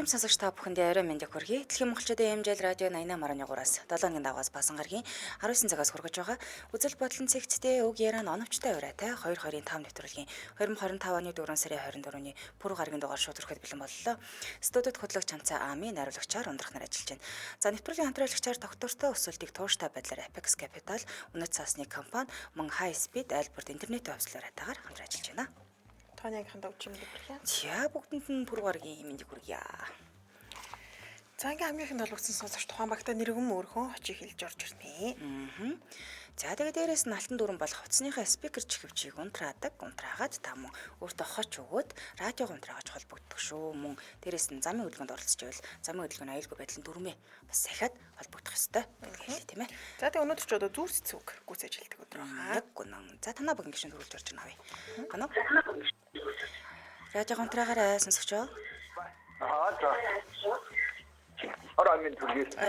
сонсогч та бүхэндээ орой мэндийг хүргэе. Дэлхийн монголчуудын хэмжээл радио 88.3-аас 7-ны дагаас басан гарагийн 19 цагаас хүргэж байгаа үзэл бодлон цэгцтэй үг яран оновчтой урайтай 225 нэвтрүүлгийн 2025 оны 4 сарын 24-ний пүрэв гарагийн дугаар шууд хүрэхэд бэлэн боллоо. Студид хөтлөгч Хамцаа Ами найруулагчаар ундрах нар ажиллаж байна. За нэвтрүүлгийн хамтраалагчаар доктортой өсөлтийг тууштай байдлаар Apex Capital, Үнэт цаасны компани, мөн High Speed айлбарт интернет хавцлаарайтайгаар хамтран ажиллаж байна. Тооныгийн дөгч юм хэлбэрхээ. За бүгдэнд нь пүрэв гарагийн мэндийг хүргье. За ингээм хамгийн ихэнд олгоцсон сонсогч тухайн багтаа нэргэн өөрхөн очиг хэлж орж ирнэ. За тэгээ дээрээс нь алтан дүүрэн болох хувцсныхаа спикер чихвчийг унтраагаад та мөн өөртөө хоч өгөөд радиог унтрааж холбогддог шүү. Мөн дээрээс нь замын хөдөлгөөнд оролцож байвал замын хөдөлгөөний аюулгүй байдлын дүрмээ бас сахиад холбогдох ёстой гэдэг тийм ээ. За тэгээ өнөөдөр ч одоо зүрх цэцэг гүйцэж хэлдэг өдөр байна. Яг гүнэн. За танаа бүгэн гişүн төрүүлж орж байна авъя. Гано. Радиог унтраагаарай сонсогчоо. За. Орой минь түргээс.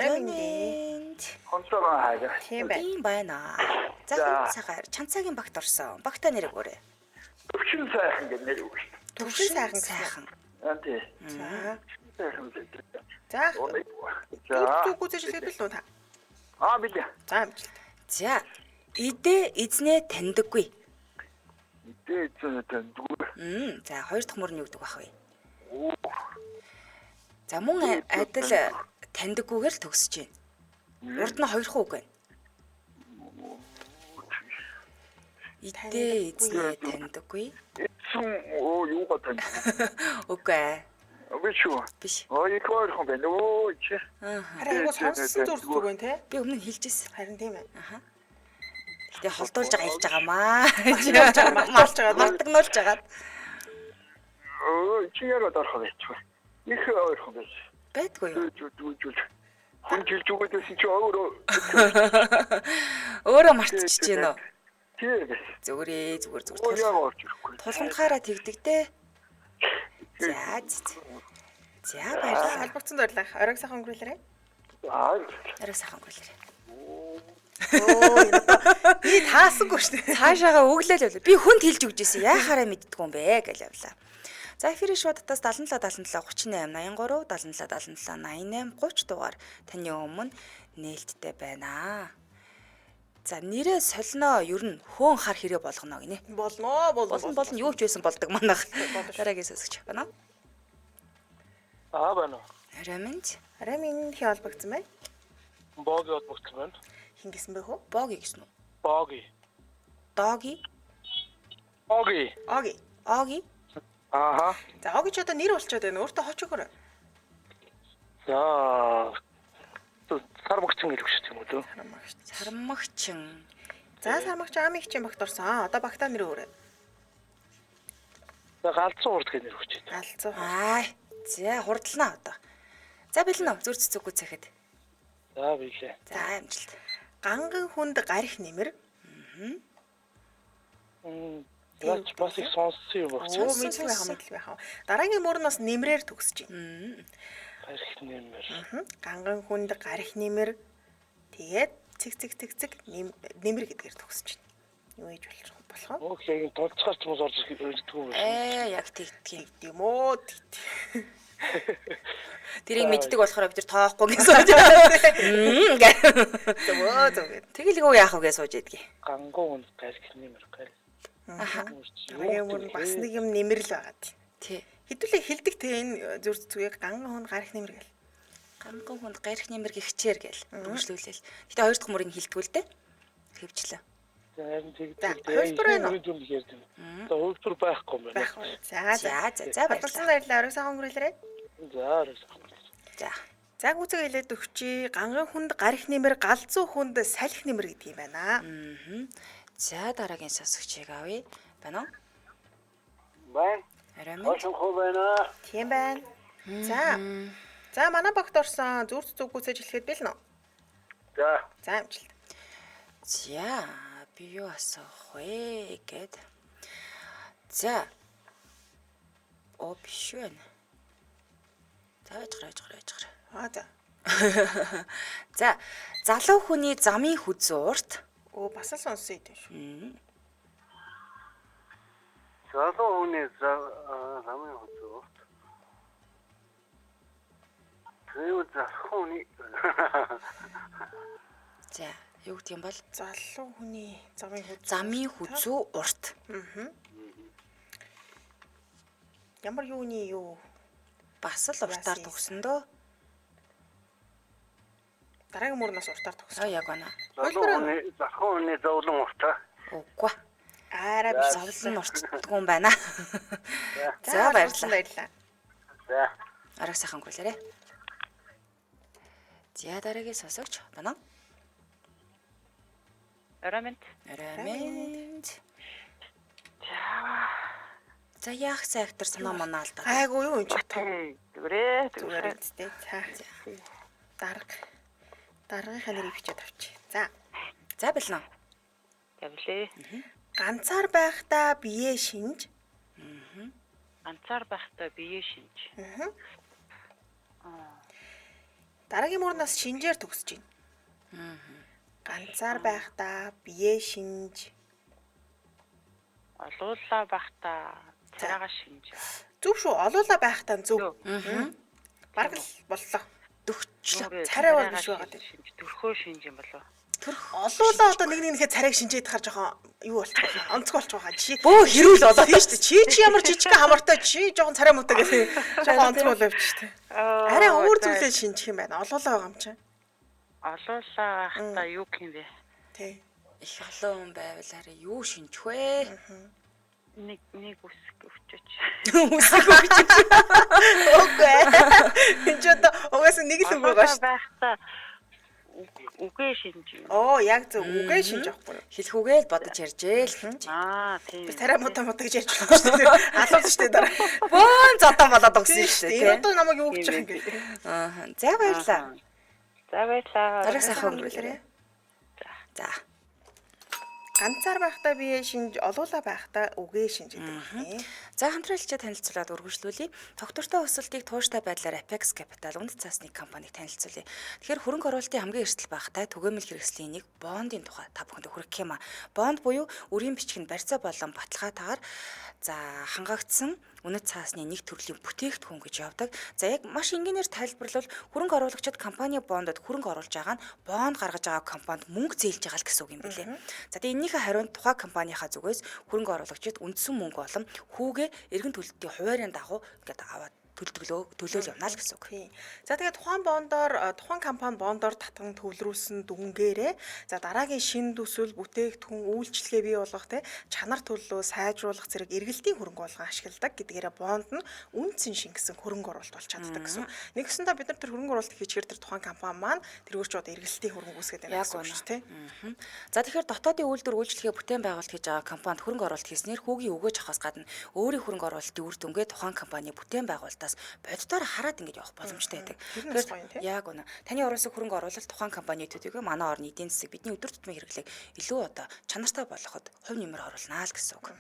Консолоо хаажаа. Тийм байна. За цагаар чанцаагийн багт орсон. Багтаа нэрэг өрөө. Төвшин сайхан гэдэг нэр үг шүү. Төвшин сайхан. Тий. За. Сайхан үү. За. За. Гүйцэж хэлдэг л үү та? Билээ. За амжилт. За. Идэ эзнээ таньдаггүй. Идэ эзнээ таньдаггүй. За хоёр дахь мөр нь юу гэдэг байх вэ? За мөн адил таньдаггүйгээр л төгсөж байна. Урд нь хоёр хуу үг байна. Идэ эзнээ таньдаггүй. Юугаа таньдаг? Үгүй. Биш. Их ойрхон байна. Чи. Харин айгуу сонссон зүрх зүг байна те. Би өмнө нь хэлжсэн. Харин тийм ээ. Гэтэ холдуулж байгаа хэлж байгаамаа. Мартагнуулж байгаа. Чи яагаад орох вэ? Их ойрхон байж. Байдгүй юу? Хүн жилж өгөөдөөс чи өөрөө мартчихж байна уу? Тийм. Зүгээр. Яагаад орж ирэхгүй? Тулгамдахаараа тэгдэг те. За. За баярлалаа. Албагцсан баярлалаа. Оройг сайхан өнгөрүүлээрэй. Оройг сайхан өнгөрүүлээрэй. Би таасангүй шүү дээ. Цаашаага өглөөл явлаа. Би хүнд хэлж өгч ирсэн. Яахаараа мэддгүй юм бэ гэж явлаа. За эфирийн шуудтаас 77 38 83 77 77 88 30 дугаар таны өмнө нээлттэй байна. За нэрээ солино ер нь хөөн хар хэрэг болгоно гинэ. Болно. Юу ч байсан болдог манайх. Дараагийн сонсогч байна. Байна. Арамын хий олбогдсон бай. Боги олбогдсон байна. Хин гэсэн бэ хөө? Боги гэсэн үү? Боги. Доги. Оги. Ааха. За оги ч одоо нэр болчиход байна. Өөртөө хоч өгөөрэй. За. Сармагчин хэлэх шүү дээ юм уу? Сармагчин. За сармагч амиг чинь багт орсон. Одоо багтаа нэр өгөөрэй. За галзуу хурд гэх нэр өгч байна. Галзуу. За хурдлнаа одоо. За бэлэн үү? Зүр цэцэг гүцэхэд. За биелээ. За амжилт. Ганган хүнд гарих нэмэр. Яач бас их сонссон юм багч. Мэдл байх. Дараагийн мөр нь бас нэмрээр төгсөж байна. Гарих нэмэр. Ганган хүнд гарих нэмэр. Тэгээд цэг нэмэр гэдгээр төгсөж байна. Юу ээж болох вэ? Окей, тулцгаарч мус орж ирдэг юм байна. Яг тэгдэг юм уу? Тэрийг мэддэг болохоор бид нар тоохгүй гэж сууж. Тэгэл юу яах вэ гэж сууж идэгий. Ганган хүнд гарих нэмэр. Дараагийн мөр нь бас нэг юм нэмэрл байгаа тий. Хэдүүлээ хэлдэг те энэ зүрх зүгийг ганган хүнд гарих нэмэр гэл. Ганган хүнд гарих нэмэр гихчээр гэл бүгжлүүлээл. Гэтэ хоёр дахь мөрийг хэлдэг л дээ. Хэвчлээ. Хөлбөр байна уу? За хөлбөр байхгүй юм байна. За баярлалаа. Оройг сайхан өнгөрүүлээрэй. За. За гүцэг хэлээд өгчий. Ганган хүнд гарих нэмэр, галзуу хүнд салхи нэмэр гэдэг юм байна. За дараагийн сонсогчийг авъя. Байна уу? Байна. Арамын. Хөө байна. Тийм байна. За манай багт орсон зүрх зүг гүцэж хэлэхэд бэлэн үү? За амжилт. За би юу асуух вэ гэд. За. Биш байна. За. За залуу хүний замын хүзуурт бас л сонссон юм шүү. Залуу хүний замын хүзуурт хүний За, юу гэдэг юм бол Залуу хүний замын хүзүү. замын хүзүү урт. Ямар юуны юу? Бас л уртаар Яасан. төгсөндөө. Дараагийн мөрнөөс уртаар төгсөж. Яг байна. залхуу хүний зовлон уртаа. Үгүй. Арай биш. Зовлон уртдгүй юм байна. За баярлалаа. баярлалаа. За. Арга сайхан өнгөрүүлээрэ. За дараагийн сонсогч байна. Арамент. За яах сектор санаа манаа алдаа. Айгуу юу юм ч Зүрээ. зүгээр үстэй. За. Дараагийнхаа нэрийг бичээд авчи. За. За билнэ. Явлээ. Ганцаар байхдаа бие шинж. Ганцаар байхдаа бие шинж. Дараагийн мөрнөөс шинжээр төгсөж байна. Ганцаар байхдаа бие шинж. Олуулаа байхдаа царайгаа шинж. Зөв шүү. Олоола байхдаа зөв. Бараг л боллоо. Дөхчлөө. Царай бол биш байгаа тийм. Шинж. Төрхөө шинж юм болов. Олоола одоо нэг нэхээ царайг шинжээд хаар жоохон юу болчих вэ? Онцгой болчих واخа. Чи Бөө хэрүүл болоо тийм шүү дээ. Чи ямар жижигхэн хамартай чи жоохон царай муутай гэсэн. Жоохон онцгой болов ч тийм. Арай өөр зүйлээ шинжих юм байна. Олоола байгаа юм чи. Олуулаа байхдаа юу гэх юм бэ? Тий. их олон хүн байвал арай юу шинжих вэ? Нэг үсэг өвчөж. Үсэг өгч. Окей. Энд ч одоо угаасаа нэг л үг байгаа шүү. Байхдаа үгээ шинж. Оо, яг зөв. Үгээ шинж авахгүй. Хэлхүүгээл бодож ярьжээ л гэж. Тийм. Царай муутай гэж ярьж байгаа шүү дээ. Алуулж шүү дээ дараа. Бөөн зодон болоод өгсөн шүү дээ. Энэ одоо намайг юу гэж байгаа юм бэ? Аа. За баярлаа. За баярлаа. Дараа сайхан өнгөрүүлээрэ. За. Ганцаар байхдаа бие шинж, олоола байхдаа үгээ шинж гэдэг юм. За хамтралчаа танилцуулаад үргэлжлүүлье. Тогтвортой өсөлтийг тууштай байдлаар Apex Capital үнэт цаасны компаниг танилцуулъя. Тэгэхээр хөрөнгө оруулалтын хамгийн эрсдэл багтай түгээмэл хэрэгслийн нэг бондын тухай та бүхэнд хүргэх юм а. Бонд буюу үрийн бичгийн барьцаа болон баталгаатаагаар за хангагдсан үнэт цаасны нэг төрлийн бүтээгдэхүүн гэж явдаг. За яг маш энгийнээр тайлбарлавал хөрөнгө оруулагчид компани бондод хөрөнгө оруулж байгаа нь бонд гаргаж байгаа компанид мөнгө зээлж байгаа л гэсэн үг юм билээ. За тэгээ энэнийхээ хариунд тухайн компанийхаа зүгээс хөрөнгө оруулагчид үндсэн мөнгө болон хүүгээ эргэн төлөлтийн хуваарийн дагуу ингээд аваад төлөөл явна л гэсэн үг. За тэгээд тухайн компани бондоор татан төвлөрүүлсэн дүнгээрээ за дараагийн шин төсөл бүтээгдэхүүн үйлчлэгээ бий болгох те чанар төлөлөө сайжруулах зэрэг эргэлтийн хөрөнгө оруулалт ашигладаг гэдгээрээ бонд нь үндсэн шингэсэн хөрөнгө оруулалт болж чаддаг гэсэн. Нэгсэндээ бид нар тэр хөрөнгө оруулалт хийчихэр тэр тухайн компани маань тэргүүрч одоо эргэлтийн хөрөнгө үүсгээд байна гэсэн үг шүү те. За тэгэхээр дотоодын үйлдвэр үйлчлэгээ бүтээн байгуулалт хийж байгаа компанид хөрөнгө оруулалт хийснээр хүүгийн өгөөж авахаас гадна өөрийн хөрөнгө оруулалтын үр дүнгээ тухайн компани бүтээн байгуулалтаас боддоор хараад ингэж явах боломжтой байдаг. Тэгэхээр яг үнэ. Таны оруулсан хөрөнгө оруулалт тухайн компани төдийгүй манай орны эдийн засаг бидний өдөр тутмын хэрэглээг илүү одоо чанартай болгоход хувь нэмэр оруулнаа л гэсэн үг.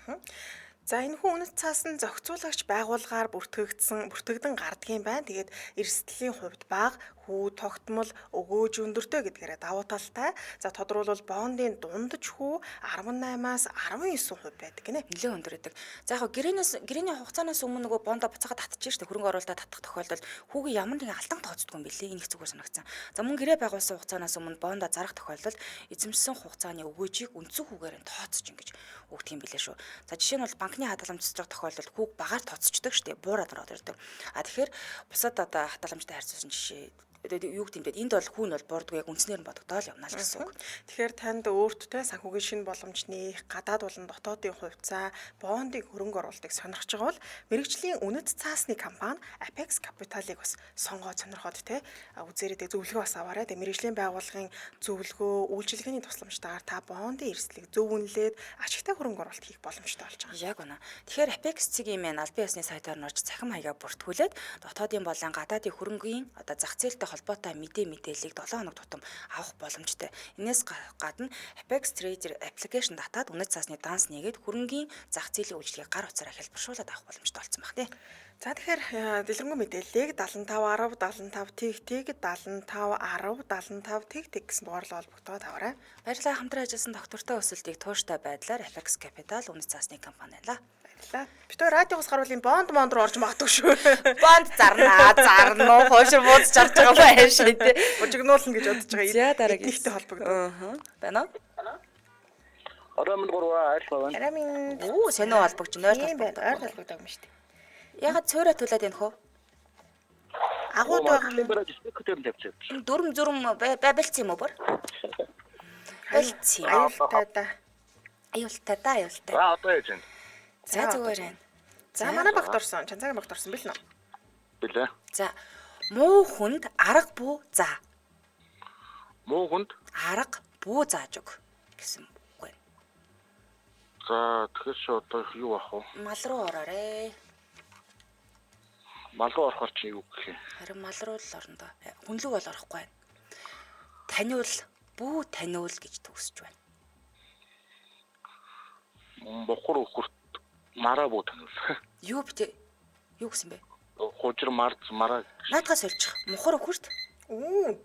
За энэ хүн үнэт цаас нь зохицуулагч байгууллагаар бүртгэгдэн гардгийн байна. Тэгээд эрсдлийн хувьд бага, хүү, тогтмол, өгөөж өндөртэй гэдгээрээ давуу талтай. За тодорхойлбол бондын дундаж хүү 18-аас 19% байдаг гинэ. Нэлээд өндөр байдаг. За яг гэрээний хугацаанаас өмнө нөгөө бондо буцаага татчих штэ хөрөнгө оруулалтаа татах тохиолдолд хүүгийн ямар нэгэн алтан тооцдгүй юм бэлээ. Энэ их зүгээр санагдсан. За мөн гэрээ байгуулсан хугацаанаас өмнө бондо зарах тохиолдолд эзэмшсэн хугацааны өгөөжийг үндсэн хүүгээр нь тооцож ингэж өгдөг юм бэлээ шүү. За жишээ нь бол банкны хадгаламж цэцрэх тохиолдолд хүүг багаар тооцчихдаг штэ. Буураад ороод ирдэг. Тэгэхээр бусад одоо хадгаламжтай харьцуулсан жишээ юу гэдэг юм бэ? Энд бол хүүн бол буурдгүй яг үндснээр нь бодогдоол явна л гэсэн үг. Тэгэхээр танд өөртөө санхүүгийн шинэ боломж нээх, гадаад болон дотоодын хувьцаа, бондын хөрөнгө оруулалтыг сонирхож байгаа бол мэрэгжлийн үнэт цаасны компани Apex Capital-ыг бас сонгоод сонирхоод үзээрэй зөвлөгөө бас аваарай. Мэрэгжлийн байгууллагын зөвлөгөө, үйлчилгээний тусламжтайгаар та бондын эрсдлийг зөв үнэлээд ашигтай хөрөнгө оруулалт хийх боломжтой болж байгаа. Яг үнэ. Тэгэхээр Apex цэгийн мэн албан ёсны сайтаар нь орж цахим хаягаа бүртгүүлээд дотоодын болон гадаадын хөрөнгийн одоо зах зээлтэй холбоотой мэдээллийг 7 хоног тутам авах боломжтой. Энээс гадна Apex Trader application татаад үнэт цаасны данс нээгээд хөрөнгийн зах зээлийн үйлчлэгийг гар утсаараа хэлбэршүүлээд авах боломжтой болсон баг тий. За тэгэхээр дэлгэрэнгүй мэдээллийг 7510 75 7510 75 гэсэн дугаарлал холбогдоод аваарай. Баярлалаа хамтран ажилласан доктортой өсөлтийг тууштай байдлаар Apex Capital үнэт цаасны компани байлаа. Бид радиогоос гаруулын бонд руу орж магадгүй шүү. Бонд зарна уу, хойшоо бууз чарж байгаа Хайшин тий. Бужигнуулна гэж бодож байгаа. За дараагийн. Эднийхтэй холбогдсон. Аа. Байна уу? Орой минь 3 аль байна? Арамын Оо, сонио холбогч нойр тийм байна. Ойр холбогдсон. холбогдсон юм шүү дээ. Ягаад цөөрэ тулаад байна хөө? Агууд байгаа юм. Бараг спикер тавьчих. Дүрм байлцсан юм уу бүр? Байлцсан. Аюултай да. Аюултай. Одоо яаж вэ? За зүгээр байна. За манай багт орсон. Чанцаагийн багт орсон бил нөө. Билээ. За муу хүнд арга бүү заа. Муу хүнд. Арга бүү зааж өг гэсэн үг байна. За тэгэхээр чи одоо юу ах вэ? Мал руу ороорой. Мал руу орохоор чи юу гэх юм? Харин мал руу л орно доо. Хүнлэг бол орохгүй байна. Таниул бүү таниул гэж төгсөж байна. Бохор өгөхөрт мараа буу танил. Юу битээ? Юу гэсэн бэ? Хужир марц мараа. Наадгаас олчих. Мухар өхөрт Оо.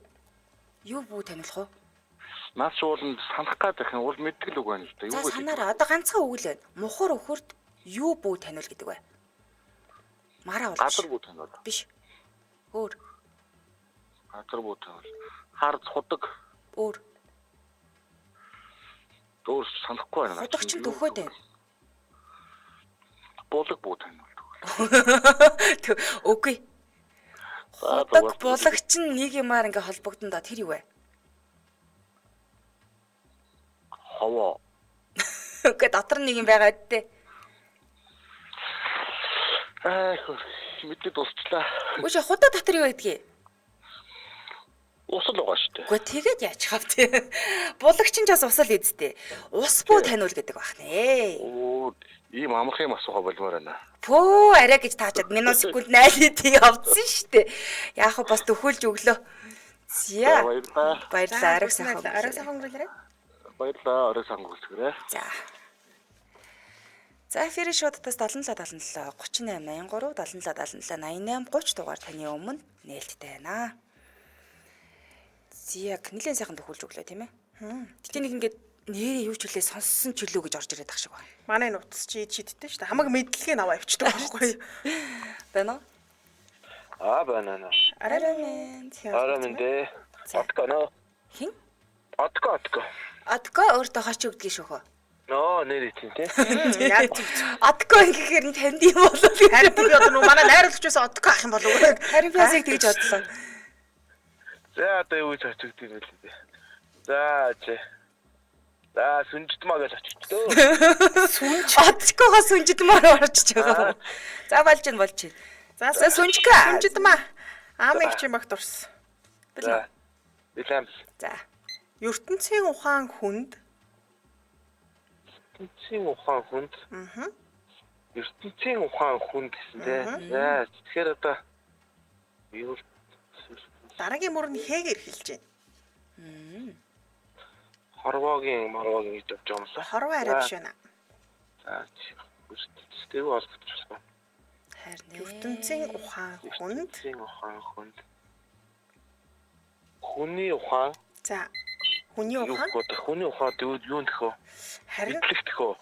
юу бүү таниулах вэ? Наас ууланд санах гэдэг юм уул мэдгэл үг байна л да. За Юу гэдэг. санаараа одоо ганцхан үг л байна. Мухар өхөрт юу бүү таниул гэдэг вэ? Мараа болж. Газар буу танил. Биш. Өөр. Газар буу танил. Харц худаг. Өөр. Өөр санахгүй байна. Худагч нь төхөөд байна. Булаг буу танил. Үгүй. Худаг булагч нь нэг юмар ингээ холбогдсон да тэр юу вэ? Ховоо. Үгүй дотор нэг юм байгаа дээ. Мэдээ дуусчлаа. Үгүй худаа дотор юу гэдгийг? Усал байгаа шүү дээ. Үгүй тэгээд яаж хав тий. Булагч нь ч бас усал эзтэй. Ус бүү таниул гэдэг байх нэ. Оо, ийм амарх юм асууха болмоор байна. Пөө арай гэж таачаад минут секунд 0 тий авцсан штэ. Яг бас төхөөлж өглөө. Зя. Баярлалаа. Баярлалаа. Арай сайхан. Арай сайхан өнгөрүүлээрэй. Баярлалаа. Орой сангуулцгаарай. За. За эфир шуудтаас 77 38 83 77 77 88 30 дугаар таны өмнө нээлттэй байна. Зяг нэлээд сайхан төхөөлж өглөө тийм ээ. Гэтэ нэг ингээд нэрээ юу ч үлээ сонссон ч үлээ гэж орж ирээд тах шиг байна. Манай энэ утас чи шийдтэй шүү дээ. Хамаг мэдлэгийг аваа авчдаг байхгүй юу? Байна уу? Банана. Арай Араминде. Аткано. Хин? Атко. Атко өөртөө харч өгдөг шүүхөө. Ноо нэр итэн тий. Яг Атко ингэхээр нь танд юм болов. харин би одоо нөө манай найруулагчаас одко ах юм болов уу? Харин пласыг тэгж бодлоо. За одоо юу ч очигд юм бэ лээ. За сүнжитмаа гэж очигдөө. Атскогоо сүнжидмаар орчиж байгаа. За болж байна. За сүнжка. сүнжидмаа. Аамыг чи магт урс. За. Билэм. За. ертөнцийн ухаан хүнд ертөнцийн ухаан хүнд. ертөнцийн ухаан хүнд гэсэн тий. За тэгэхээр одоо юу дараагийн мөрөнд хээгэр хэлж байна. хорвогийн марвогийн гэж явж байгаа юм шиг. Хорвоо арай биш байна. За үстэй болчихсон. Харин ертөнцийн ухаан хүнд. ертөнцийн ухаан хүнд. Хүний ухаан. За хүний ухаан. Хүний ухаан юу нөхөө? Харин мэдлэгдэхөө.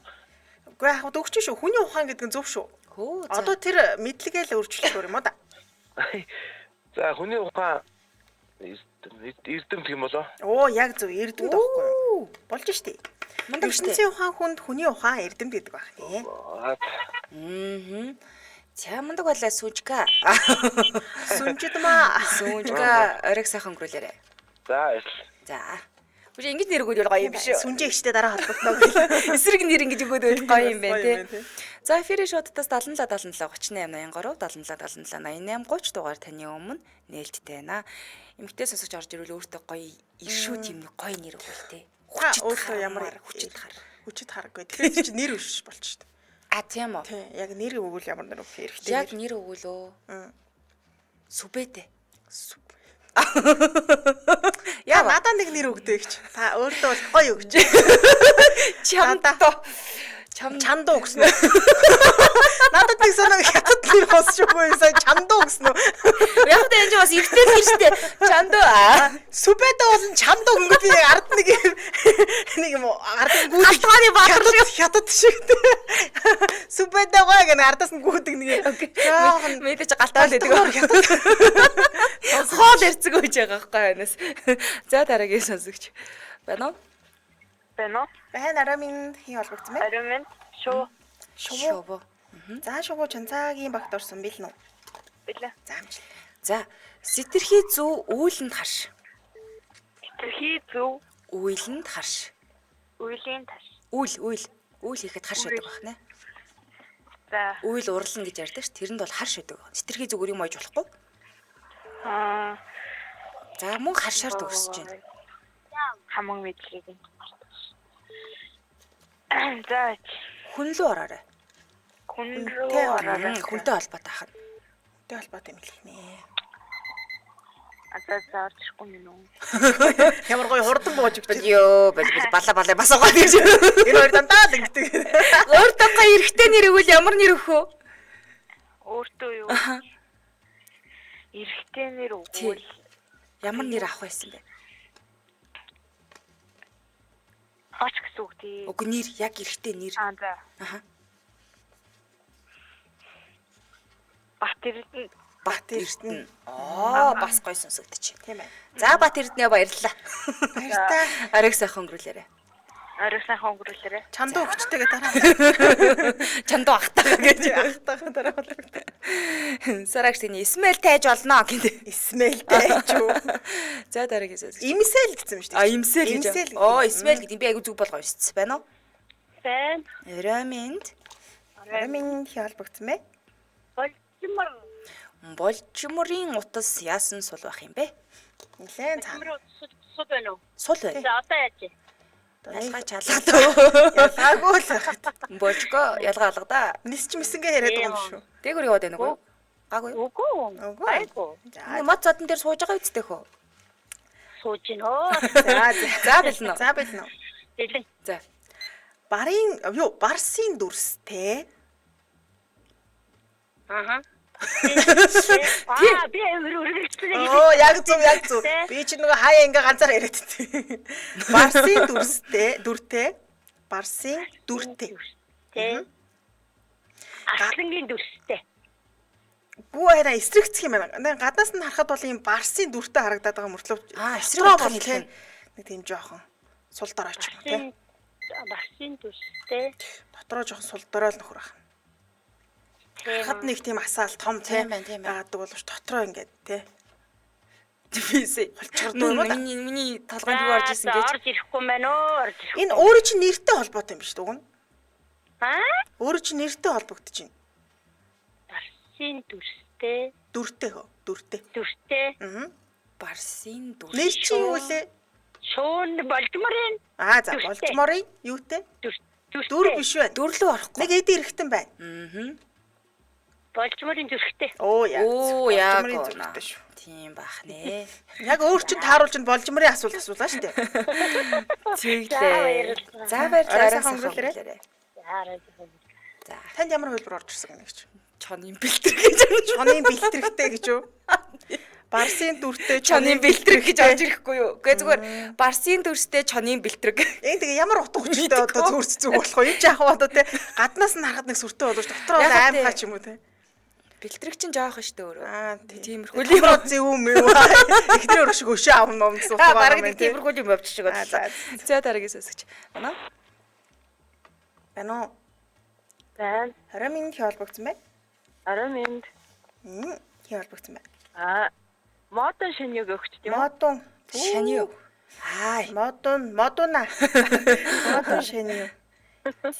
үгүй яг дөгч шүү. Хүний ухаан гэдэг нь зөв шүү. хөө. Одоо тэр мэдлэгээ л өөрчлөлтөөр юм уу да? За хүний ухаан эрдэмт юм болоо. Оо яг зөв эрдэмт байхгүй юу? Болж штий. Мундаг штий. ертөнцийн ухаан хүнд хүний ухаан эрдэмт гэдэг байх нэ. Чамдаг байлаа сүнжка. Сүнжидмаа. Сүнжка ориг сайхан өнгөрүүлээрэй. За. За. Үгүй ингэж нэр өгөөл гоё юм биш үү? Сүнжээ ихтэй дараа холбогдно гэх. Эсрэг нэр ингэж өгөөд гоё юм байна тий. За эфирийн шуудтаас 77 38 83 77 77 88 30 дугаар таны өмнө нээлттэй байна. Эмэгтэй сонсогч орж ирвэл өөртөө гоё иршүү тийм гоё нэр өгөөл тий. Өөртөө ямар хүчит хараггүй. Тэгэхээр чи нэр өш болчих шүү дээ. А тийм үү. Тий, яг нэр өгвөл ямар нэр өгөх хэрэгтэй. Яг нэр өгөөлөө. Сүбэдэ. Яа надад нэг нэр өгдөө гэж. Та өөртөө бол гоё өгч. Чамдаа. Чандуу өгсөн үү? Надад нэг санаа хятад нэр босчихгүй сая чандуу өгсөн үү? Яг тэ энэ бас ихтэй нэр штэ. Чандуу. Сүбэдэ бол чамд өнгөд би ард нэг юм ард гүйдэг Алтгааны баатар хятад шиг. Сүбэдэ гоо гэнэ ардаас нь гүйдэг нэг. Жоохон мэдээж галтаа л гэдэг. Хоол ярьцэг үйж байгаа байхгүй анаас. За дараагийн сонсогч. Байна уу? Байна уу? байна арамын хин холбогдсон бэ? Аримын шуу Шово. За шугуу чанцаагийн багт орсон бил нүү. билээ. За амжилт. За сэтэрхий зүү үйлэнд харш. Тэрхий зөв Үйлэнд харш. үеийн таш. Үйл ихэд харш байдаг байх нэ. За Үйл урлан гэж ярьдаг ш. Тэрэнд бол харш байдаг. Сэтэрхий зүг өрийг мойж болохгүй. аа За мөн харшаар төгсөж байна. хамаг мэдлэг юм. За Хүн лөө ороорой. хүн Үнэтэй рүү ороо. ороо. Хүнтэй холбоотой ахна. Тэ холбоотой юм хэлэх нэ. За орчихгүй юм уу? Ямар гоё хурдан бууж өгч. Йоо бала бас байгаа гэж. Энэ хоёр дандаа л ингэдэг. Өөр тага эргэтэй нэр өгвөл ямар нэр өгөх вэ? Өөртөө юу? Эрэхтэй нэр өгвөл Ямар нэр авах байсан бэ? хоч гэсэн үг тий. Уг нэр яг эргэтэй нэр. Аа за. Аха. Бат Эрдэнэ. Бат Эрдэнэ. Бас гоё сонсогдчих. Тийм ээ. За Бат Эрдэнэ баярлалаа. Баяртай. Ариг сайхан өнгөрүүлээрэ. Орой сайхан өнгөрүүлээрэ. Чандуу өгчтэйгээ дараа. Чандуу ахтаа гэж. Ахтайхан дараа болоо. Сарагч тэний Исмэл тайж болно гэдэг. Исмэлтэй ч юу. За дараагийн сонсогч. Имсэл гэсэн юм шүү дээ. А имсэл гэж. Оо Исмэл гэдэг би айгу зүг болгоо шүү дээ. Байна уу? Бэн. Раминд Арамын хин холбогдсон бэ? Болчмор. Болчморын утас яасан сул байх юм бэ? Нилээн цаа. Сууд байна уу? Сул бай. За одоо яаж? Ялгаа чалаад өө. Ялгаагүй л байхад. Болчко ялгаа алга да. Нис ч мэсэнгээ яриад байгаа юм шүү. Дээгүр яваад байна уу? Гаагүй. Үгүй. Үгүй. Айгүй. Энэ мод цодон дээр сууж байгаа үсттэй хөө. Сууж гин оо. За бэлнэ. За бэлнэ. Дэлэн. За. Барсын дүрстэй. Аха. Аа би өргөжтэй. Оо яг зөв. Би чи нөгөө хаяа ингээ ганцаар яриад тий. Барсын дүртэй. Барсын дүртэй. Тэ. Аслангийн дүрстэй. Бүү хараа эсрэгцэх юм байна. Гаднаас нь харахад бол ийм барсын дүртэй харагдаад байгаа мөртлөө. Эсрэг Дотроо болох бол хэлэх. нэг тийм жоохон сул дорой ч юм уу тий. Барсын дүрстэй. Дотроо жоохон сул дорой л нөхөр байна. Харахад нэг тийм асаал том тий. Тийм байна. Гаадаг боловч дотроо ингээд тий. Бисээ. Болчордоо юм да. Миний толгойд юу орж исэн гэж. Орж ирэхгүй мэн үү? Орж ирэхгүй. Энэ өөрөө чи нэртэй холбоотой юм биш үү? Аа? Өөрөө чи нэртэй холбогдож байна. Барсын дүрстэй. Дүртэй хөө, дүртэй. Дүрстэй. Аа. Барсын дүр. Нэр чи юу лээ? Шуун Болчморын За болчморын юутэй? дүрстэй. Дүр биш байна. Дүрлөө орохгүй. Нэг эд ирэхтэн байна. Болчморын дүрстэй. Оо яа. Оо яг болчморын гоо. дүртэй шүү. Тийм бах нэ. Яг өөр чин тааруулж нь болжмрын асуулт асуулаа шүү дээ. Тэглээ. За Орой баярлалаа. сайхан өнгөрүүлээрэй. За Танд ямар хөлбөр орж ирсэн гэнэ гэж. чонын бэлтрэг гэж. Чонын бэлтрэгтэй гэж юу? Барсын дүртэй Чонын бэлтрэг гэж орж ирэхгүй юу? Гэхдээ зүгээр барсын дүрстэй чонын бэлтрэг. Тэгээ ямар утга учиртай одоо зүрс зүг болох вэ? Юу ч яах вэ одоо те гаднаас нь харахад нэг сүртэй боловч дотроо бол аймхаа ч юм уу те. Бэлтрэг чинь жоох штэ өөрөө. Аа Тиймэрхүү юм уу зөв юм уу? Эхнэр өрөшиг өшөө авна ном гэсэн утга бараг байна нэг тиймэрхүү юм явчих шиг бодлоо. За дараагийн сонсогч. Манай Бано Бэн. харамын хий холбогдсон бай. Араминд. Хий холбогдсон бай. Модон шинийг өгч тийм үү? Модон шани юу? Хай. модуна. Модон шэний.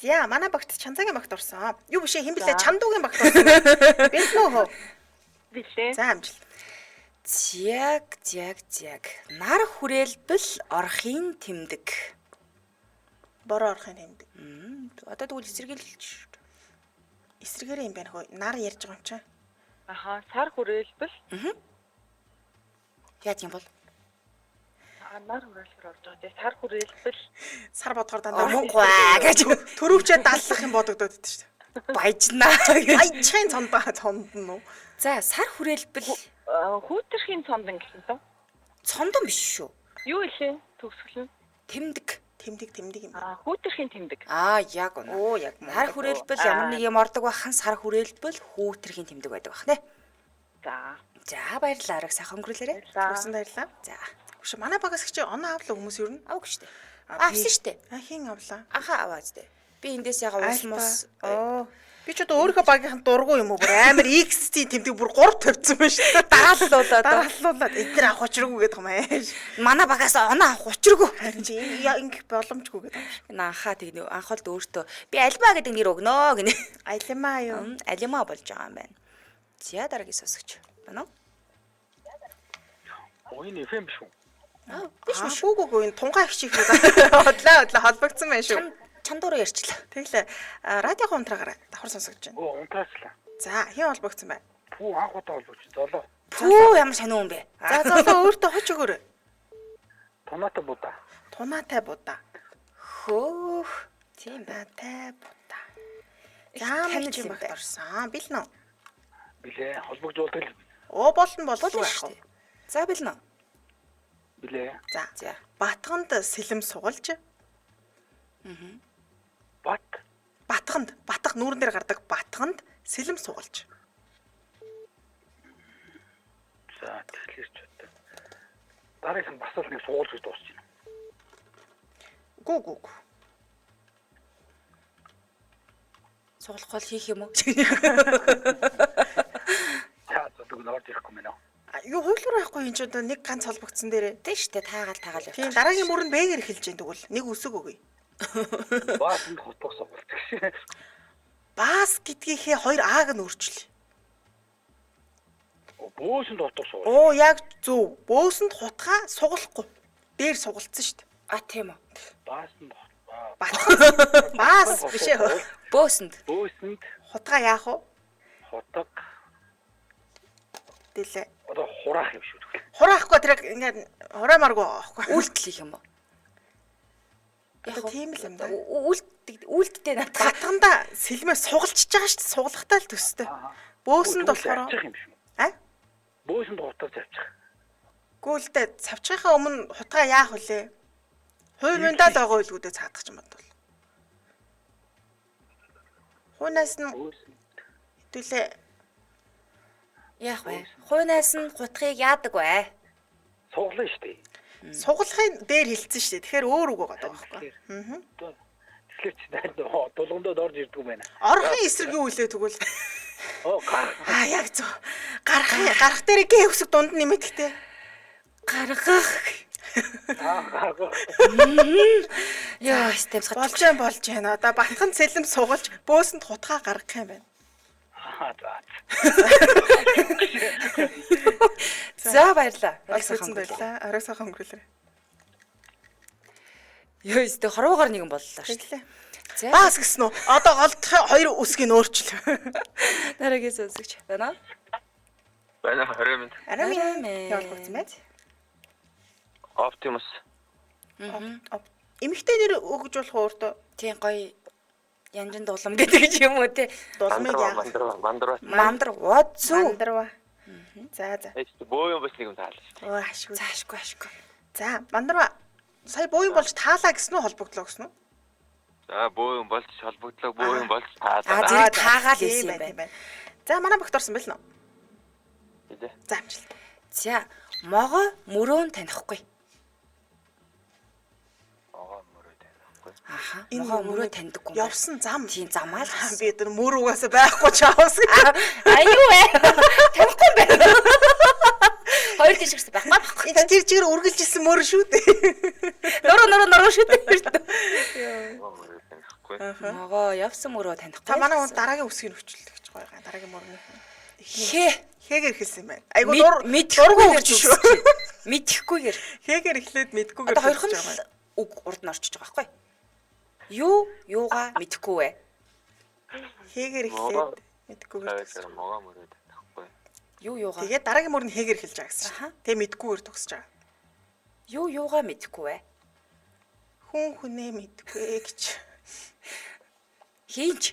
Яа, манай багт чанцаагийн багт орсон. Юу бишээ хэн блэ чандуугийн багт орсон. Бэлнөө хөө. Бишээ. За амжилт. Зяг. Нар хүрээлбэл орохын тэмдэг. Бороо орохын тэмдэг. Одоо тэгвэл эсэргээлж шүү дээ. Эсрэгээрээ юм байна хөө. Нар ярьж байгаа юм чинь. Аха, сар хүрээлбэл. Яаж юм бол? Нар хүрээлбэл орж байгаа. Тэгээ сар хүрээлбэл Сар бодохоор дандаа Мөнгөө гэж төрөвчөө даллах юм бодогдоод идэв шүү дээ. баяжнаа. Баяжхан цонд нь уу? За сар хүрээлбэл хүүтрхийн цомдон гэсэн тоо. цомдон биш шүү. Юу илээ? Төгсгөл нь? Тэмдэг. Тэмдэг юм. Хүүтэрхийн тэмдэг. Яг үнэ. Оо яг Сар хүрээлбэл ямар нэг юм ордог бахан сар хүрээлбэл хүүтэрхийн тэмдэг байдаг бах нэ. За. За баярлалаа. Арга сайхан өнгөрүүлээрэй. Хүрсэн баярлаа. За. Биш манай багаас чи оноо авлаа хүмүүс юу нэ? Авах штэ. Авсан штэ. Хин авлаа. Анхаа аваад штэ. Би эндээс яга уусмус. Оо. Би ч одоо өөрийнхөө багийнхан дургу юм уу бүр амар XT тэмдэг бүр 3 тавьсан байна шүү дээ. Дагаллуулаад эдгээр авах учиргүй гэдэг юм аа. Манай багаас оноо авах учиргүй. Харин чи ингэх боломжгүй гэдэг юм шиг. Анхаа тэг анхaalд өөртөө би альма гэдэг нэр өгнө гинэ. Алимаа юу? Алима болж байгаа юм байна. За дараагийн сонсогч. Байна уу? Энэ FM биш үү? Биш үгүй энэ тунгаа их чих хотлоо холбогдсон байна шүү. Чандуур ярьчлаа. Тэглээ радиохон унтраагаар давхар сонсогдож байна. Оо, унтраачлаа. За хин холбогдсон байна. Пүү анх удаа олж золоо. Пүү ямар сонио юм бэ? За өөртөө хоч өгөөрэй. Тоноотой будаа. Тунаатай будаа. Хөөх. Тийм байна. Тунаатай будаа. За танил мич юм багт байна. орсон. Бэлнэ. Билээ. Холбогжуулдаг л Оо болтон яах вэ? За бэлнэ. билээ. За. Батганд сэлэм сугалж. Батгах нүүрэн дээр гардаг батганд сэлэм сугалж. За, тэгэхээр ч одоо. Дараагийн бас л нэг суулж гэж дуусч байна. Гүг. Суглах бол хийх юм уу? За, зөв норд ирэхгүй мэнэ. Юу хуулиар байхгүй юм чи одоо нэг ганц холбогдсон дээрээ. Тэ штэ таагаал Тийм явах. дараагийн мөрөнд бэгээр эхэлж дээ тэгвэл нэг үсэг өгье. Баасанд хотгох суулж гэж. Баас гэдгийнхээ 2 ааг нь өөрчлөе. Бөөсөнд хотгох суулж. Оо яг зөв. Бөөсөнд хутгаа сугалахгүй. Дээр сугалцсан шүү дээ. Тийм үү. Баасанд Баас биш ээ. Бөөсөнд. бөөсөнд Хутгаа яах вэ? хотог Дэлээ. одоо хураах юм шүү. Хураахгүй тэр ингээд хураамааргүй аахгүй. Үйлдэл хийх юм уу? Одоо тийм л юм да. Үйлдэлтэй надад. Батганда сэлмээ сугалчиж байгаа шүү дээ. Суглахтаа л төстэй. Бөөсөнд болохоор авчих юм биш үү? А? Бөөсөнд хотгож авчих. Гүйлдэ цавчхийнхаа өмнө хутгаа яах вүлээ? Хууль мандаа л байгаа үйлгүүдээ цаадах юм бодвол. Хуунаас нь хэдүүлээ Яах вэ? Хуйнаас нь гутхыг яадаг вэ? Суглаа шүү дээ. сугалахын дээр хилцсэн шүү дээ. Тэгэхээр өөр үг байгаа байхгүй. Тэгэхээр чи дулгандод орж ирдэг юм байна. Орохын эсрэг юу үлээ тэгвэл Оо гар. яг зөв. Гарах дээр гээ өсөг дунд нэмээд гэтээ. Гаргах. Яа, стэмс Болж байна. Одоо батхан цэлэм сугалж бөөсөнд хутгаа гаргах юм байна. За баярлаа. Олсоцсон байлаа. Арай сайхан өнгөрүүлээ. Ёо, өстө хорвоогоор нэгэн боллоо шүү. Тэглээ. За. Баас гэсэн үү? Одоо олдох 2 үсгийг өөрчлөө. Дараагийн сонсогч байна уу? Байна хараа минь. Арай минь явуулсан байт. Optimus. Эмэгтэй нэр өгж болох өөртөө Тийм гоё янжин дулам гэдэг юм уу те. дулмыг яах? Мандраа. Мандар уцуу. Мандарва. За. Бөө юм бас нэг юм таалаа шүү. Оо ашгүй. Заашгүй. За, мандарва. Сая бууин болж таалаа гэсэн үү холбогдлоо гэсэн үү? За бөө юм болж холбогдлоо бөө юм болж А таалаа. зэрэг таагаал Тийм ийсэн юм байна. За, манай багт орсон байл нөө. Хэлээ. За, амжилт. За, могоо мөрөөн танихгүй. Аха. Могоо мөрөө таньдаггүй. Явсан зам. Тийм замаа л. Би өдөр мөр угаасаа байхгүй ч аваас. Аюу ээ. Танихгүй юм байна. Хоёр тийш байхгүй байхгүй. Энд тэр чигээр үргэлжилсэн мөр шүү дээ. Нуруу шүү дээ. Танихгүй. Могоо явсан мөрөө танихгүй. За, манай хүн дараагийн үсгийг өчлөлт гэж гоё гаа. Дараагийн мөрний. Хээгэр эхэлсэн юм байна. Айгу дургу гэж шүү. Мэдхгүйгээр. Хээгэр эхлээд мэдгүйгээр. Одоо хоёрхан л үг урд нь орчиж байгаа байхгүй. Юугаа мэдхгүй вэ? Хээгэр эхлээд мэдгүйгээр. Могоо мөрөө танихгүй. Юугаа. Тэгээд дараагийн мөр нь хээгэр эхэлж байгаа гэсэн Аха. шүү. Тэгээ мэдгүйгээр төгсөж байгаа. Юугаа мэдхгүй вэ? Хүн хүнээ мэдгүй гэж. Хийнч.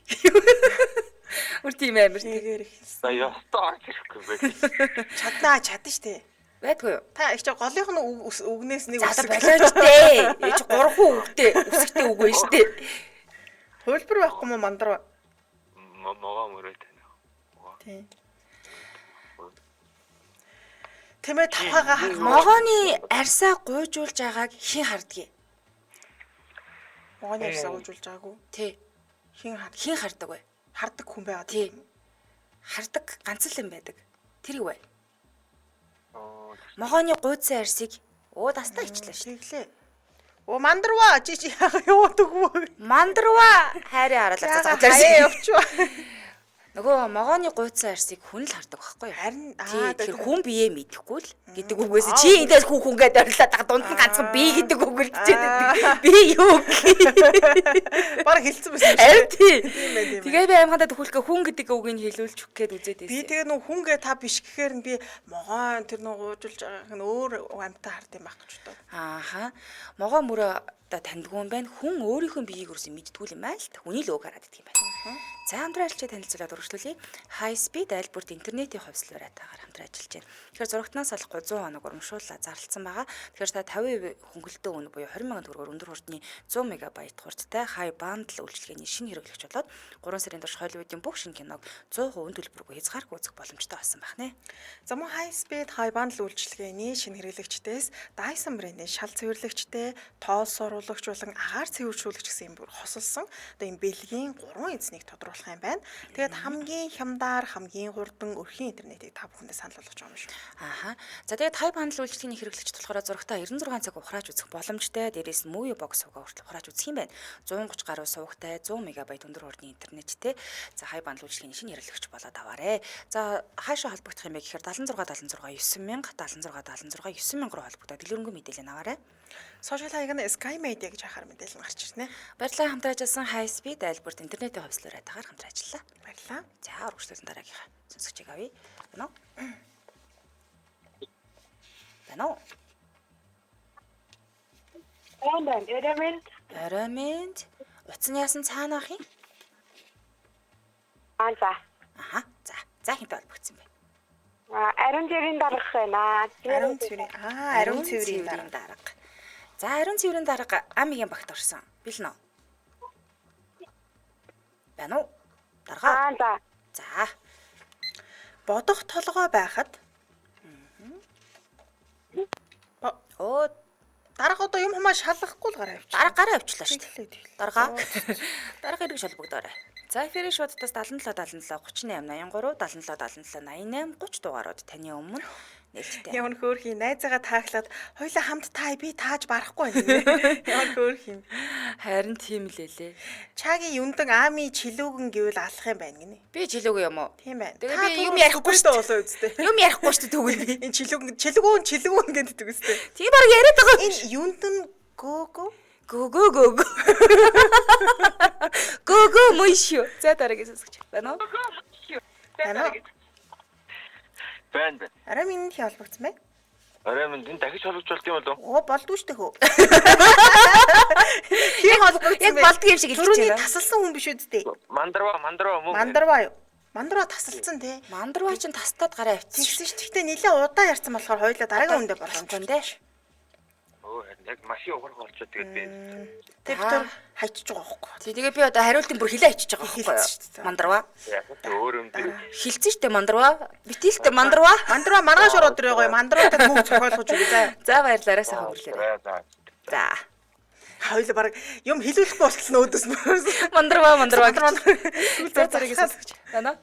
Үр тийм амир. Хээгэр эхэлсэн. За ястаа хэрэггүй бэ. Чадна штэ. Байдгүй юу? Та их ч голынх нь үгнээс нэг За үсэг. болооч дээ. Ээж 3 хүн үгтэй үсгтэй үг байна штэ. Хөлбөр байхгүй мó мандар. Могоо мөрөө тань. Тийм. Тэмээ тавхаага харах. Могооны арьсаа гуйжуулж байгааг хэн хардгийг? Могооны арьсаа уужуулж байгаагүй. Тий. Хин Хэн хардаг вэ? хардаг хүн байгаад. Тий. Хардаг ганц л юм байдаг. Тэр юу вэ? Могооны гуйдсан арьсыг дастаа ичлээ шүү. Тэглээ. Мандарва чи яага яваад өгвөө. Мандарва хайрын хараалаа Хаяа цацгаж. явчваа. Нөгөө могооны гуйдсан арьсыг хүн л хардаг байхгүй юу? Харин Тэр хүн бие мэдэхгүй л гэдэг үгээс чи эндээс хүн гээд орилоод байгаа дунд нь ганцхан би гэдэг үг л чийдэг. Би юу гэх. Бараг хэлсэн байсан. Арь тий. Тийм байх. Тэгээ би аймхандаа төхүүлэхээ хүн гэдэг үгийг хэлүүлж өгөх гээд үзээд Би байсан. тэгээ нөх хүнгээ та биш гэхээр нь би могоон тэр нөх уужуулж байгааг нь өөр амьтаа хард юм байх гэж бодоод. Ааха. Могоо мөрөө таньдгүй юм байна. Хүн өөрийнхөө биеийг өрсөн мэдтгүүл юм аа л та. Хүний л үг хараад идэх юм байна. За хамтран ажиллаж танилцуулаад үргэлжлүүлье. High speed айлбарт интернетийн хувьслаараа таагаар хамтран ажиллаж байна. Тэгэхээр зурагтнаас олох 100 хоног урамшууллаа зарлцсан байгаа. Тэгэхээр та 50% хөнгөлөлтөө үнэ буюу 20 сая төгрөгөөр өндөр хурдны 100 мегабайт хурдтай high bundle үйлчилгээний шинэ хэрэглэгч болоод 3 сарын турш Hollywood-ийн бүх шинэ киног 100% төлбөргүй хязгааргүй үзэх боломжтой болсон байна. За мөн high speed high bundle үйлчилгээний шинэ хэрэглэгчдээс Dyson брэндийн шал цэвэрлэгчтэй, тоос оруулагч болон агаар цэвэршүүлэгч гэсэн юм бүр хосолсон. Одоо энэ бэлгийн 3 эзнийг тодруулах юм байна. Тэгээд хамгийн хямдар, хамгийн хурдан өрхийн интернетийг та бүхэндээ санал болгож байгаа юм шүү. Ааха. За тэгээд high bundle үйлчилгээний хэрэглэгч болохоор зурагтаа 96 цаг ухрааж үзэх боломжтой. Дээрээс нь movie box сувгаа хүртэл ухрааж үзэх юм байна. 130 гаруй сувгтай 100 мегабайт өндөр хурдны интернеттэй. За high bundle үйлчилгээний шинэ хэрэглэгч болоод аваарэ. За хаашаа холбогдох юм бэ гэхээр 76 76 9000 76 76 9000 руу холбогдоод дэлгэрэнгүй мэдээлэл аваарэ. Сошиал хаяг нь Sky Media гэж ахаар мэдээлэл гарч ирнэ. Баярлалаа хамтран ажилласан high speed айлбарт интернетийн хувьслаараа тагаар хамтран ажиллалаа. Баярлалаа. За үргэлжлүүлэн дараагийнхаа сонсогчийг авъя. Байна уу? Байна уу? Эрамэнд утасны яасан цаана ах юм? За. Аха. За хинтээ холбогдсон бэ? Ариун цэврийн дарга байна. Ариун цэврийн дарга. За ариун цэврийн дарга амигийн багт орсон. Билнэ үү? Байна уу? Дарга. За. За. Бодох толгой байхад дарга одоо юм хамаа шалгахгүй л гараа явчих. Гараа авчлаа шүү дээ. Тэглээ. Дарга. Дарга ирэх шалбогдоорой. За эфирийн шуудтаас 77 77 38 83 77 77 88 30 дугаарууд таны өмнө нээлттэй. Ямар хөөрхийн найзаагаа тааглаад хоёлаа хамт тай би тааж барахгүй байна. Ямар хөөрхийн. Харин тийм л элэ. Чагийн юндан аами чилүүгэн гэвэл алах юм байна гинэ. Би чилүүг юм уу? Тийм байна. Тэгээ би юм ярихгүй шүү болоо үсттэй. Юм ярихгүй шүү тэгвэл би. Энэ чилүүгэн гэдэг үстэй. Тийм баг яриад байгаа. Энэ юндан гөө Гөө. Гөө мөшөө. За дараагийн сонсогч. Байна уу? Бэн. Арай минь холбогдсон бай. Арай минь дахиж холбож болт юм болов? Болдгүй шүү дээ хөө. Яг болдго юм шиг хэлж Түрүүний байна. тасалсан хүн биш үсттэй. Мандарва мөн. Мандарва юу? Мандарва тасалсан те. Мандарва чинь тастаад гараа авчихсан шүү. Тэгсэн ш. Тэгтээ нилээ удаан ярьсан болохоор хоёлаа дараагийн үндэ боломжтой дээ. Яг машин уурах болчиход тэгээд би тэр битэр хайчиж байгаа байхгүй. Тэгээ би одоо хариултын бүр хилээ ичиж байгаа байхгүй юу? Мандарва. яг өөр юм дээр Хилцэн штэ мандарва. Битэлтэй мандарва. Мандарва маргааш ороод ирээ гоё. Мандарватай мөнгө зохиолгож өгье заа. За баярлалаа сайхан хөрлөөрэй. За. Хоёлаа баг юм хэлүүлэхгүй болчихлоо өөдөөс нь. Мандарва. За Зарыг сонсогч. Байна уу?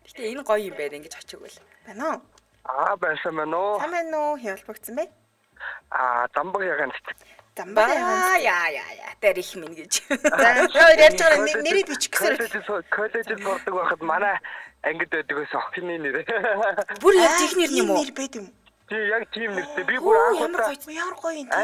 Гэтэ энэ гоё юм байна ингэж очих үл. Байна уу? Байсан мэн үү? Сайн байна уу? Холбогдсон бай. Замбаг ягаан цэцэг. Замбаа Яа. Тэр их минь гэж. За ярьж байгаа нэрийг бичих гэсэн. Коллежид сурдаг байхад манай ангид байдаг байсан охины нэр. Бүр яг их нэр юм уу? Нэр байд юм. Тий яг тийм нэртэй. Би бүр анхудаа Ямар гоё юм те.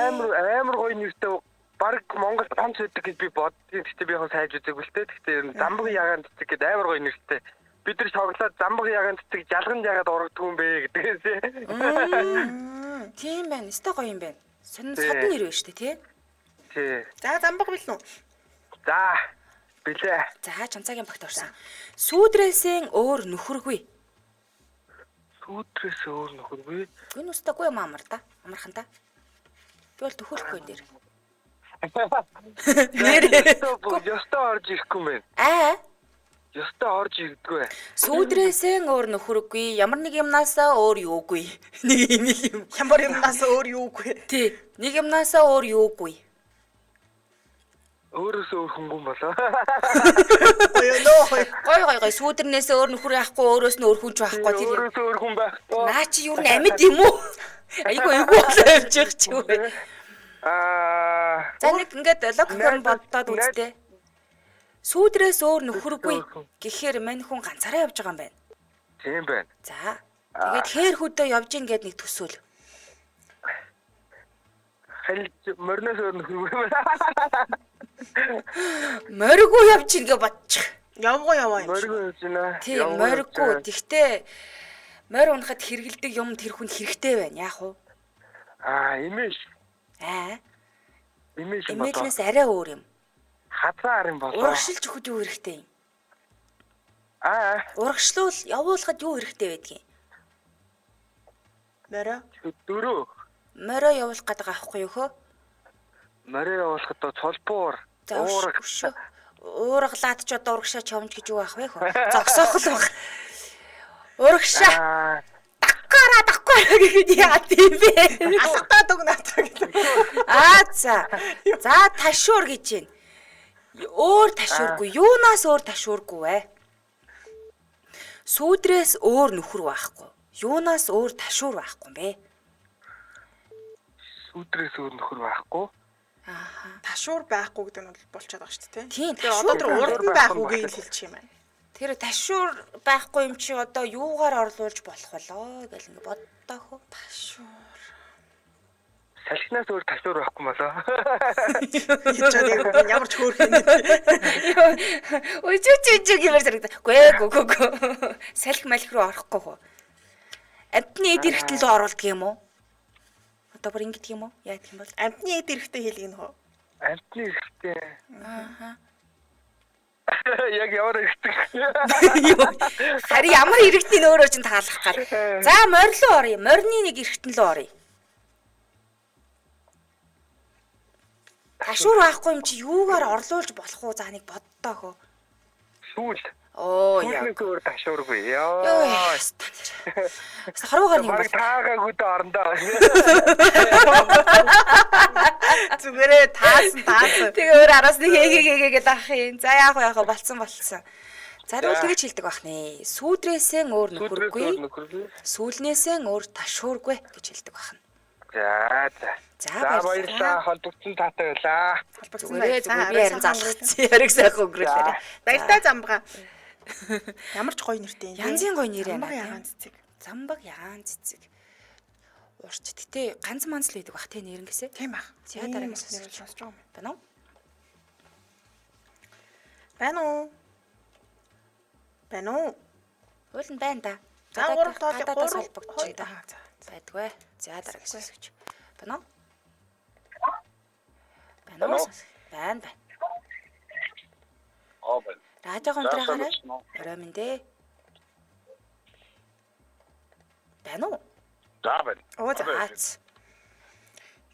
амар гоё нэртэй баг Монголд ганц байдаг гэж би боддгийн. Гэхдээ би яг сайж үзээгүй л те. Гэхдээ ер нь замбаг ягаан цэцэг гэдэг амар гоё нэртэй. Бид нар шоглоод замбаг ягаан цэцэг жалган ягаад урагдаг юм бэ гэдгээс. Тийм байна. Өстой гоё юм байна. Содон нэр вэ штэ тий? Тий. За замбаг билнэ үү? За билээ. За чанцаагийн багт орсон. Сүүдрээсээ өөр нөхөргүй. Сүүтрээс өөр нөхөргүй. Энэ устдаггүй юм амар та. Амархан та. Би бол төхөөлөхгүй энэ дээр. Ёстой орж ирэхгүй мэн. Ёстой орж ирдэггүй. Сүүдрээсээ өөр нөхөргүй, ямар нэг юмнасаа өөр юугүй. Нэг юм. Ямар юмнаас өөр юугүй. Тий. Нэг юмнасаа өөр юугүй. Өөрөөс өөр хөнгөн болоо. Гой сүүдрнээс өөр нөхөр яахгүй, өөрөөс нь өөр хүн ч байхгүй тэр. Өөрөөс өөр хүн байхгүй. Наа чи юу н амьд юм уу? Айгу болоо явж байгаа ч юу вэ? За нэг ингээд логикоор боддоод үзтээ. Сүүдрээс өөр нөхөргүй гэхээр мань хүн ганцаараа явж байгаа юм байна. Тийм байна. За. Тэгээд хээр хөдөө явж ийн гэд нэг төсөөл. Морноос өөр нөхөргүй. Мориггүй явж ийн гэж бодчих. Явгаа яваа юм. Моргүй явж байна. Тийм, мориггүй. Тэгтээ морь унахад хэрэгэлдэг юм тэр хүн хэрэгтэй байна. Яах вэ? Имиж. Имиж юм байна. Имижнээс арай өөр юм. Хазаар юм болоо. Урагшилж өгөхөд юу хэрэгтэй юм? Урагшлуул явуулахад юу хэрэгтэй байдгийг? Морой. Дөрөв. Морой явуулах гэдэг аахгүй юу хөө? Морой явуулахад цолбуур. Уураг. Уургалаад ч одоо урагшаа чомж гэж юу аах вэ хөө? Зогсоох л баг. Урагшаа. Даггаараа гэхэд яа тийм бэ? Алгатаад өг наатаа гэдэг. За. За ташуур гэж байна. Өөр ташуургүй. Юунаас өөр ташуургүй вэ? Сүүдрээс өөр нөхөр байхгүй. Юунаас өөр ташуур байхгүй юм бэ? Сүүдрээс өөр нөхөр байхгүй. Ташуур байхгүй гэдэг нь болчиход байгаа шүү дээ. Тийм. Тэгээ одоо тэр урд нь байх үгийг хэлчих юм байна. Тэр ташуур байхгүй юм чи одоо юугаар орлуулж болох болоо гэл ингэ боддоо хөө. Ташуур. Салхинаас өөр ташуур байхгүй болоо. Ямар ч хөөрх юм. Ой чүч гэмээр зэрэг. Гү. Салхи малх руу орохгүй хөө. Амтны эд эрэхтэн рүү оруулдаг юм уу? Одоо бүр ингэдэг юм уу? Яадаг юм бол? Амтны эд эрэхтэн хэлийг нь хөө. Амтны эрэхтэн. Яг ямар эрэхтэн. Хари ямар эрэхтэн өөрөө ч таалах гал. За морилоо оръё. Морины нэг эрэхтэн рүү оръё. Ташуур байхгүй юм чи юугаар орлуулж болох уу? За нэг боддоо хөө. Сүүл. Яа. Сүүл ташуургүй. Яа. Хорвоогоор юм баг бол. таагаагүй дорндоо. Зүгээрээ таасан. Тэгээ өөр араас нэг хийгээд авах юм. За яах вэ болцсон. За тэгвэл тэгэж хэлдэг байх нэ. Сүүдрээсээ өөр нөхөргүй. Сүүлнээсээ өөр ташуургүй гэж хэлдэг байна. За баярлалаа. Холбогдсон таатай байлаа. Зүгээр би харин залгацсан. Яриг сайхан өнгөрүүлээрэ. Баяртай замбага. Ямар ч гоё нэртэй юм. Янзын гоё нэр Замбаг ягаан цэцэг. Замбаг ягаан цэцэг. Урч гэтээ ганц манц л байдаг бах те нэрнгэсээ. Тийм баг. За дараагаас сонсож байгаа юм. байна уу? Байна уу? Байна уу? Уул нь байна да. За гурав тоол холбогдож байна. За. Байдгүй. За дараагаас сонсогч. Байна уу? Байна уу? Байна. байна. Радиог өндрөөгаарай. Орой минь дээ. Байна уу? За байна. Оо за.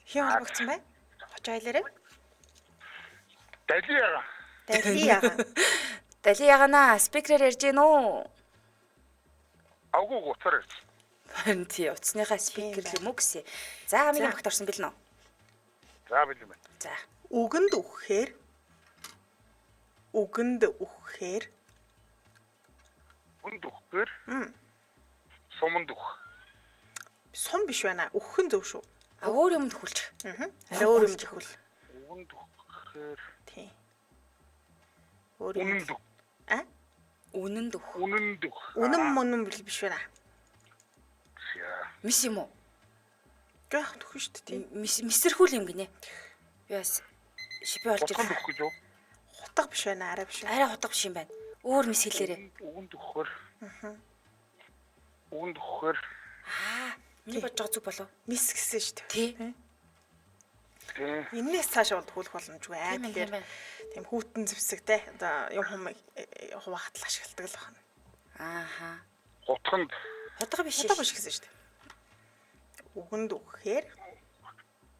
Хин холбогдсон бай. Хоч айлаарай. Дали яга. Дали ягана спикерээр ярьж гин үү? Агуу гуцаар. Харин тий утасныхаа спикер л юм уу гэсэн. За хамгийн багт орсон бил нөө. За бил юм. За. Үгэнд үхэхээр. Үнд үхээр. Суманд үх. Сум биш байна. Үхэн зөв шүү. Өөр юмд хүлж. Арай өөр юм зөвхөл. Үгэнд үхээр. Тий. Өөр юм. Үнэнд үх. Үнэнд үх. Үнэнд үх. Үнэн мөн биш байна. Мис юм уу? Гэх төхөн шүү дээ. Мисэрхүүл юм гинэ. Яс шипи олж Утганд ирсэн. үх гэж юу? Хутга биш байна. Арай биш. Арай хутга биш юм байна. Өөр мис хэлээрээ. Үгэнд үхээр. Үгэнд үхээр. Миний бодож байгаа зүг болов. Мис гэсэн шүү дээ. Тий. Энээс цаашаа хөлөх боломжгүй. Тийм Тэгэхээр тийм хүүтэн зэвсэгтэй одоо юм хуваахтал ашигладаг л байна. Ааха. Хутганд. Удаа биш. Удаа биш гэсэн шүү дээ. Үгэнд үхэхээр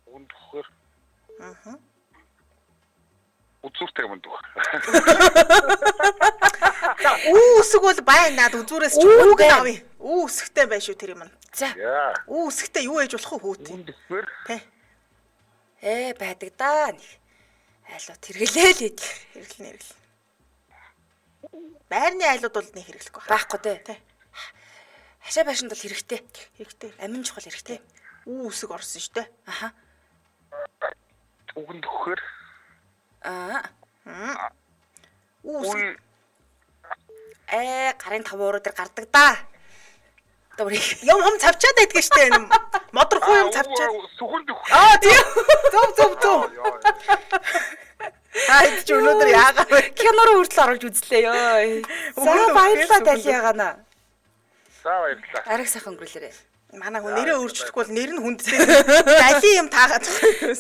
Үгэнд өгөхөр. аа. Үзүүртэй юм дүү. За үү үсэг бол байна наад үзүүрээс ч үг авъя. Үү үсэгтэй байна шүү тэр юм. За. Яа. Үү үсэгтэй юу ээж болох вэ хүүт? Үгэнд өгөхөр. Тэ. Байдаг даа нэг. Айлууд хэрэглээ л ид. Хэрэглэн. Байрны айлууд бол нэг хэрэглэхгүй. Байхгүй дээ. Тэ. Хашаа байшинд бол хэрэгтэй. Хэрэгтэй. Амин чухал хэрэгтэй. Үү үсэг орсон шүү дээ. Аха. Үгэнд өгөхөр. Аа. Үү үсэг Үл Гарын 5 уруу дээр гардаг да. Дөрөв. юм цавчаад байдг штэ энэ модорхуу юм цавчаад. Сүхэнд өгөх. Тийм. Зөв. Хайд ч өнөөдөр яагаад вэ? Кинороо хүртэл оруулж үзлээ ёо. За Өгөөд баярлалаа өгөхөөс дали ягаана. За баярлалаа. Ариг сайхан өнгөрүүлээрэй. Манай хүн нэрээ өөрчлөхгүй бол нэр нь хүндтэй. Дали юм таагаад.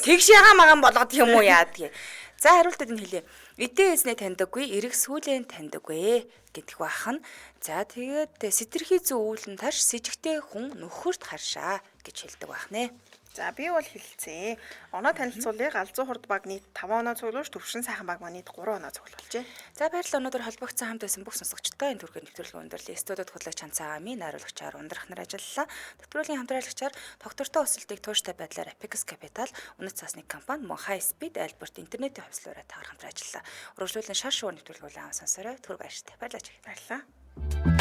Тэгш яга маган болгоод юм уу яадгийг. За хариултад нь хэлье. Эдээ эзнээ таньдаггүй, эрэг сүүлэн таньдаггүй гэдг бахан. За тэгээд сэтэрхий зүүүүлэн таш сэжигтэй хүн нөхөрт харшаа гэж хэлдэг байх нэ. За би бол хэлцээ. Оноо танилцуулъя. Галзуу хурд баг нийт 5 оноо цуглуулж, Төвшин сайхан баг маань нийт 3 оноо цуглуулжээ. За баярлалаа өнөөдөр холбогдсон хамт байсан бүх сонсогчдоо энэ түргээр нэвтрүүлэг өндөрлөө. Студид хөтлөгч Чанцаа Ами, найруулагчаар Ундрах нар ажиллалаа. Нэвтрүүлгийн хамтраалагчаар тогтвортой өсөлтийг тууштай байдлаар Apex Capital, Үнэт цасны компани мөн High Speed Альберт интернетийн хувьслаараа таарах хамтраа ажиллалаа. Урагшлуулан шар шуу нэвтрүүлгүүл аав сонсорой. Түр баяртай. Баярлалаа. Баярлалаа.